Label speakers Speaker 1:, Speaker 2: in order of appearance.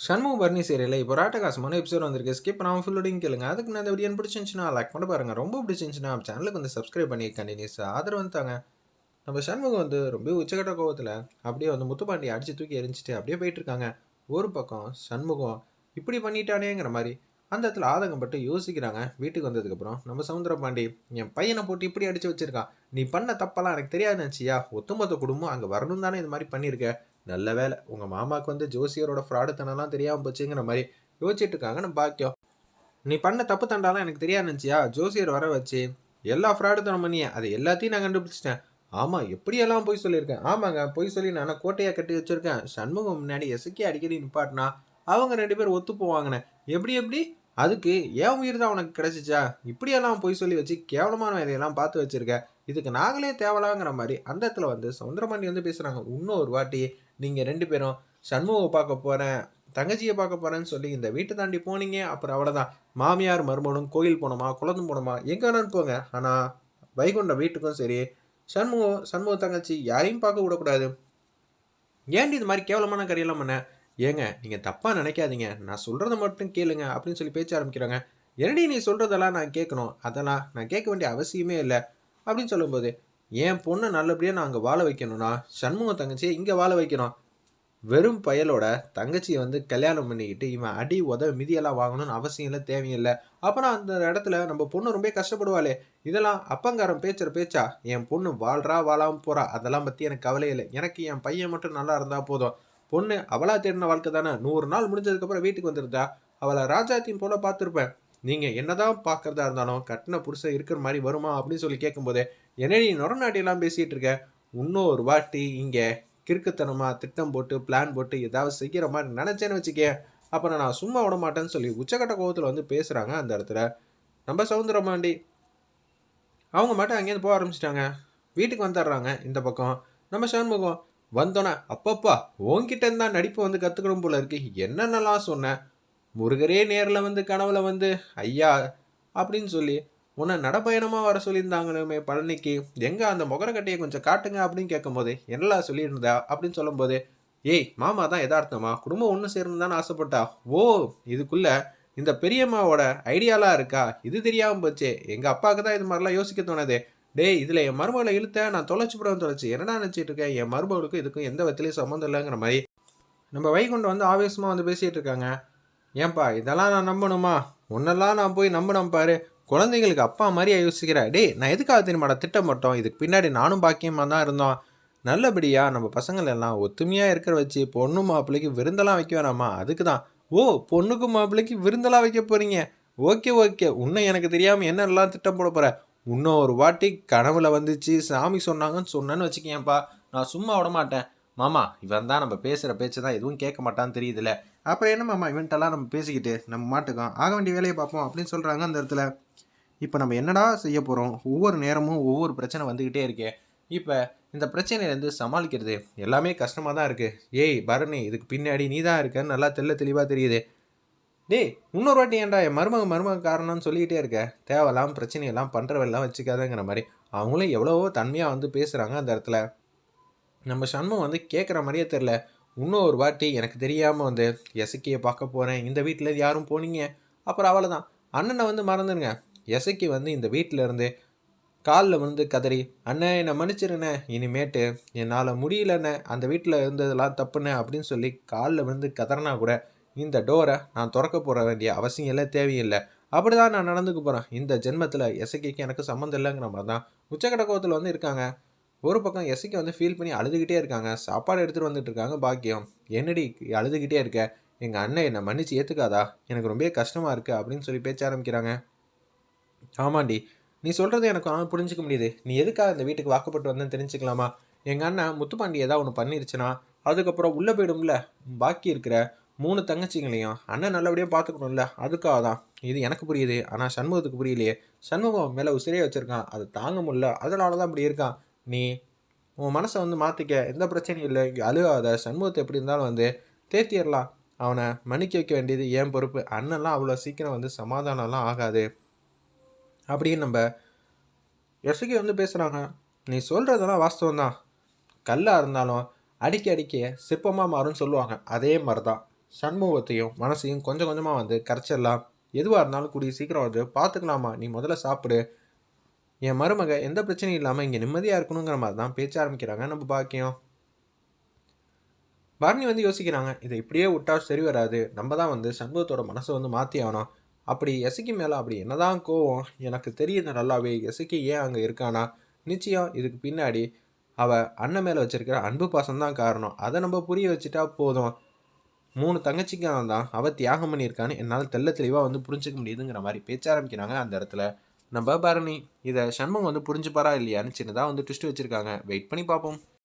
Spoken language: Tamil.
Speaker 1: சண்முக பரணி சீரியலில் இப்போ ராட்டகாசமான எபிசோட் வந்திருக்கு. ஸ்கிப் பண்ணாமல் ஃபுல்லோடையும் கேளுங்க. அதுக்கு நான் இந்த வீடியோ பிடிச்சிருந்துச்சுன்னா லைக் பண்ணி பாருங்கள். ரொம்ப பிடிச்சிருந்துச்சுன்னா சேனலுக்கு வந்து சப்ஸ்கிரைப் பண்ணி கண்டினியூஸ் ஆதரவு வந்துட்டாங்க. நம்ம சண்முகம் வந்து ரொம்ப உச்சகட்ட கோவத்தில் அப்படியே வந்து முத்துப்பாண்டி அடித்து தூக்கி எரிஞ்சிட்டு அப்படியே போயிட்டு இருக்காங்க. ஒரு பக்கம் சண்முகம் இப்படி பண்ணிட்டானேங்கிற மாதிரி அந்த இடத்துல ஆதங்கப்பட்டு யோசிக்கிறாங்க. வீட்டுக்கு வந்ததுக்கப்புறம் நம்ம சவுந்தரபாண்டி என் பையனை போட்டு இப்படி அடித்து வச்சிருக்கான், நீ பண்ண தப்பெல்லாம் எனக்கு தெரியாது நினச்சியா, ஒத்துமொத்த குடும்பம் அங்கே வரணும் தானே இது மாதிரி பண்ணியிருக்க, நல்ல வேலை உங்கள் மாமாவுக்கு வந்து ஜோசியரோட ஃப்ராடுத்தனம்லாம் தெரியாமல் போச்சுங்கிற மாதிரி யோசிச்சுட்டு இருக்காங்க நம்ம பாக்கியம். நீ பண்ண தப்பு தண்டாலாம் எனக்கு தெரியாது நினச்சியா, ஜோசியர் வர வச்சு எல்லா ஃப்ராடுத்தனம் பண்ணியே அதை எல்லாத்தையும் நான் கண்டுபிடிச்சிட்டேன். ஆமாம் எப்படியெல்லாம் போய் சொல்லியிருக்கேன், ஆமாங்க போய் சொல்லி நான் கோட்டையாக கட்டி வச்சுருக்கேன். சண்முகம் முன்னாடி எசுக்கி அடிக்கடி நிப்பாட்டினா அவங்க 2 பேர் ஒத்து போவாங்கண்ணே. எப்படி எப்படி அதுக்கு ஏன் உயிர் தான் உனக்கு கிடைச்சிச்சா, இப்படியெல்லாம் போய் சொல்லி வச்சு கேவலமான வேலையெல்லாம் பார்த்து வச்சுருக்க, இதுக்கு நாங்களே தேவலாங்கிற மாதிரி அந்த இடத்துல வந்து சவுந்தரபாண்டி வந்து பேசுகிறாங்க. இன்னொரு வாட்டி நீங்கள் 2 பேரும் சண்முகம் பார்க்க போகிறேன், தங்கச்சியை பார்க்க போகிறேன்னு சொல்லி இந்த வீட்டை தாண்டி போனீங்க, அப்புறம் அவ்வளோதான். மாமியார் மருமகனும் கோயில் போனோமா குளம் போனோமா எங்கே வேணாலும் போங்க, ஆனால் வைகுண்ட வீட்டுக்கும் சரி சண்முகம் தங்கச்சி யாரையும் பார்க்க விடக்கூடாது. ஏன்டி இது மாதிரி கேவலமான கரையெல்லாம் பண்ண, ஏங்க நீங்கள் தப்பாக நினைக்காதீங்க, நான் சொல்கிறத மட்டும் கேளுங்க அப்படின்னு சொல்லி பேச்ச ஆரம்பிக்கிறாங்க. என்னடி நீ சொல்கிறதெல்லாம் நான் கேட்கணும், அதெல்லாம் நான் கேட்க வேண்டிய அவசியமே இல்லை அப்படின்னு சொல்லும்போது, என் பொண்ணை நல்லபடியாக நான் அங்கே வாழ வைக்கணும்னா சண்முகம் தங்கச்சியை இங்கே வாழ வைக்கணும். வெறும் பயலோட தங்கச்சியை வந்து கல்யாணம் பண்ணிக்கிட்டு இவன் அடி மிதியெல்லாம் வாங்கணும்னு அவசியம் இல்லை, தேவையில்லை. அப்புறம் அந்த இடத்துல நம்ம பொண்ணு ரொம்ப கஷ்டப்படுவாளே, இதெல்லாம் அப்பங்காரம் பேச்சுற பேச்சா, என் பொண்ணு வாழ்றா வாழாமல் போகிறா அதெல்லாம் பற்றி எனக்கு கவலை இல்லை, எனக்கு என் பையன் மட்டும் நல்லா இருந்தால் போதும். பொண்ணு அவளா தேடின வாழ்க்கை தானே, 100 நாள் முடிஞ்சதுக்கப்புறம் வீட்டுக்கு வந்துருந்தா அவளை ராஜாத்தின் போல பார்த்துருப்பேன். நீங்கள் என்னதான் பார்க்குறதா இருந்தாலும் கட்டின புருஷன் இருக்கிற மாதிரி வருமா அப்படின்னு சொல்லி கேட்கும்போதே, என்னடி நொரநாட்டியெல்லாம் பேசிகிட்டு இருக்க, இன்னொரு வாட்டி இங்கே கிறுக்குத்தனமாக திட்டம் போட்டு பிளான் போட்டு ஏதாவது செய்கிற மாதிரி நினச்சேன்னு வச்சுக்கே, அப்புறம் நான் சும்மா விட மாட்டேன்னு சொல்லி உச்சக்கட்ட கோபத்தில் வந்து பேசுகிறாங்க. அந்த இடத்துல நம்ம சவுந்தரமாண்டி அவங்க மட்டும் அங்கேருந்து போக ஆரம்பிச்சிட்டாங்க. வீட்டுக்கு வந்துடுறாங்க. இந்த பக்கம் நம்ம சண்முகம் வந்தோன்னே, அப்பப்பா உன்கிட்ட இருந்தா நடிப்பு வந்து கற்றுக்கணும் போல இருக்கு, என்னென்னலாம் சொன்னேன், முருகரே நேரில் வந்து கனவுல வந்து ஐயா அப்படின்னு சொல்லி உன்னை நடப்பயணமாக வர சொல்லியிருந்தாங்களுமே பழனிக்கு, எங்கே அந்த முகரக்கட்டையை கொஞ்சம் காட்டுங்க அப்படின்னு கேட்கும்போது, என்னெல்லாம் சொல்லியிருந்தா அப்படின்னு சொல்லும்போது, ஏய் மாமா தான் யதார்த்தமா குடும்பம் ஒன்று சேரணும் தானே ஆசைப்பட்டா, ஓ இதுக்குள்ள இந்த பெரியம்மாவோட ஐடியாலாம் இருக்கா, இது தெரியாமல் போச்சு, எங்கள் அப்பாவுக்கு தான் இது மாதிரிலாம் யோசிக்க தோணுது, டேய் இதில் என் மருமகளை இழுத்த நான் தொலைச்சி என்னடா நினச்சிட்டு இருக்கேன், என் மருமகளுக்கும் இதுக்கும் எந்த விதத்துலையும் சம்மந்தம் இல்லைங்கிற மாதிரி நம்ம வைகுண்டம் வந்து ஆவேசமாக வந்து பேசிகிட்டு இருக்காங்க. ஏன்பா இதெல்லாம் நான் நம்பணுமா, ஒன்னெல்லாம் நான் போய் நம்பினேன் பாரு, குழந்தைங்களுக்கு அப்பா மாதிரியா யோசிக்கிற, டேய் நான் எதுக்காக தெரியுமாடா திட்டமிட்டோம், இதுக்கு பின்னாடி நானும் பாக்கியமாக தான் இருந்தோம், நல்லபடியாக நம்ம பசங்கள் எல்லாம் ஒத்துமையாக இருக்கிற வச்சு பொண்ணு மாப்பிள்ளைக்கு விருந்தெல்லாம் வைக்க வேணாமா, அதுக்கு தான். ஓ பொண்ணுக்கு மாப்பிள்ளைக்கு விருந்தெல்லாம் வைக்க போகிறீங்க, ஓகே ஓகே, இன்னும் எனக்கு தெரியாமல் என்னெல்லாம் திட்டம் போட போகிற, இன்னும் ஒரு வாட்டி கனவுல வந்துச்சு சாமி சொன்னாங்கன்னு சொன்னேன்னு வச்சுக்கேன்ப்பா, நான் சும்மா விட மாட்டேன். மாமா இவன் தான் நம்ம பேசுகிற பேச்சு தான் எதுவும் கேட்க மாட்டான்னு தெரியுதுல்ல, அப்புறம் என்ன மாமா இவன்ட்டெல்லாம் நம்ம பேசிக்கிட்டு நம்ம மாட்டுக்கோம் ஆக வேண்டிய வேலையை பார்ப்போம் அப்படின்னு சொல்கிறாங்க. அந்த இடத்துல இப்போ நம்ம என்னடா செய்ய போகிறோம், ஒவ்வொரு நேரமும் ஒவ்வொரு பிரச்சனை வந்துக்கிட்டே இருக்கே, இப்போ இந்த பிரச்சனையிலேருந்து சமாளிக்கிறது எல்லாமே கஷ்டமாக தான் இருக்குது. ஏய் பரணி இதுக்கு பின்னாடி நீ தான் இருக்கன்னு நல்லா தெளிவாக தெரியுது. டேய் இன்னொரு வாட்டி ஏன்டா என் மருமக காரணம்னு சொல்லிக்கிட்டே இருக்க, தேவையில்லாமல் பிரச்சனையெல்லாம் பண்ணுறவெல்லாம் வச்சுக்காதங்கிற மாதிரி அவங்களும் எவ்வளவோ தன்மையாக வந்து பேசுகிறாங்க. அந்த இடத்துல நம்ம சண்முகம் வந்து கேட்குற மாதிரியே தெரில. இன்னும் ஒரு வாட்டி எனக்கு தெரியாமல் வந்து எசக்கியை பார்க்க போகிறேன், இந்த வீட்டில் யாரும் போனீங்க, அப்புறம் அவளை தான் அண்ணனை வந்து மறந்துடுங்க. எசக்கி வந்து இந்த வீட்டில் இருந்து காலில் வந்து கதறி, அண்ணே என்னை மன்னிச்சிருண்ணே, இனிமேட்டு என்னால் முடியலண்ணே, அந்த வீட்டில் இருந்ததெல்லாம் தப்புண்ணே அப்படின்னு சொல்லி காலில் வந்து கதறினா கூட இந்த டோரை நான் திறக்க போட வேண்டிய அவசியம் இல்லை, தேவையில்லை, அப்படி தான் நான் நடந்துக்க போகிறேன். இந்த ஜென்மத்தில் எசக்கிக்கு எனக்கு சம்மந்தம் இல்லைங்கிற மாதிரி தான் உச்சக்கட்ட கோவத்தில் வந்து இருக்காங்க. ஒரு பக்கம் எஸ்சிக்கு வந்து ஃபீல் பண்ணி அழுதுகிட்டே இருக்காங்க. சாப்பாடு எடுத்துகிட்டு வந்துட்டு இருக்காங்க பாக்கியம். என்னடி அழுதுகிட்டே இருக்க, எங்கள் அண்ணன் என்னை மன்னிச்சு ஏற்றுக்காதா, எனக்கு ரொம்ப கஷ்டமாக இருக்குது அப்படின்னு சொல்லி பேச்ச ஆரம்பிக்கிறாங்க. ஆமாண்டி நீ சொல்கிறது எனக்கு புரிஞ்சிக்க முடியுது, நீ எதுக்காக இந்த வீட்டுக்கு வாக்கப்பட்டு வந்தேன்னு தெரிஞ்சுக்கலாமா, எங்கள் அண்ணன் முத்துப்பாண்டி ஏதாவது ஒன்று பண்ணிருச்சுன்னா அதுக்கப்புறம் உள்ளே போயிடும்ல, பாக்கி இருக்கிற 3 தங்கச்சிங்களையும் அண்ணன் நல்லபடியாக பார்த்துக்கணும்ல, அதுக்காக தான். இது எனக்கு புரியுது, ஆனால் சண்முகத்துக்கு புரியலையே, சண்முகம் மேலே உசிரியே வச்சுருக்கான், அது தாங்க முடியல, அதனால தான் இப்படி இருக்கான். நீ உன் மனசை வந்து மாற்றிக்க, எந்த பிரச்சனையும் இல்லை, அழுகாத, சண்முகத்தை எப்படி இருந்தாலும் வந்து தேத்திடலாம், அவனை மன்னிக்க வைக்க வேண்டியது என் பொறுப்பு, அண்ணன்லாம் அவ்வளோ சீக்கிரம் வந்து சமாதானம்லாம் ஆகாது அப்படின்னு நம்ம எசுகி வந்து பேசுகிறாங்க. நீ சொல்கிறதெல்லாம் வாஸ்தவம் தான், கல்லாக இருந்தாலும் அடிக்க சிற்பமாக மாறும்னு சொல்லுவாங்க, அதே மாதிரி தான் சண்முகத்தையும் மனசையும் கொஞ்சம் கொஞ்சமாக வந்து கரைச்சிடலாம். எதுவாக இருந்தாலும் கூடிய சீக்கிரம் வந்து பார்த்துக்கலாமா, நீ முதல்ல சாப்பிடு, என் மருமக எந்த பிரச்சனையும் இல்லாமல் இங்கே நிம்மதியாக இருக்கணுங்கிற மாதிரி தான் பேச்ச ஆரம்பிக்கிறாங்க நம்ம பாக்கியம். பரணி வந்து யோசிக்கிறாங்க, இதை இப்படியே விட்டா சரி வராது, நம்ம தான் வந்து சண்முகத்தோட மனசை வந்து மாற்றி ஆகணும். அப்படி எசக்கி மேலே அப்படி என்னதான் கோவம் எனக்கு தெரியுது நல்லாவே, எசக்கி ஏன் அங்கே இருக்கானா, நிச்சயம் இதுக்கு பின்னாடி அவ அண்ணன் மேலே வச்சிருக்கிற அன்பு பாசம் தான் காரணம். அதை நம்ம புரிய வச்சுட்டா போதும். 3 தங்கச்சிக்காக தான் அவ தியாகம் பண்ணியிருக்கான்னு என்னால் தெள்ள தெளிவாக வந்து புரிஞ்சுக்க முடியுதுங்கிற மாதிரி பேச்ச ஆரம்பிக்கிறாங்க அந்த இடத்துல நம்ம பரணி. இதை சண்முகம் வந்து புரிஞ்சுப்பாரா இல்லையான்னு சின்னதாக வந்து ட்விஸ்ட் வச்சுருக்காங்க. வெயிட் பண்ணி பார்ப்போம்.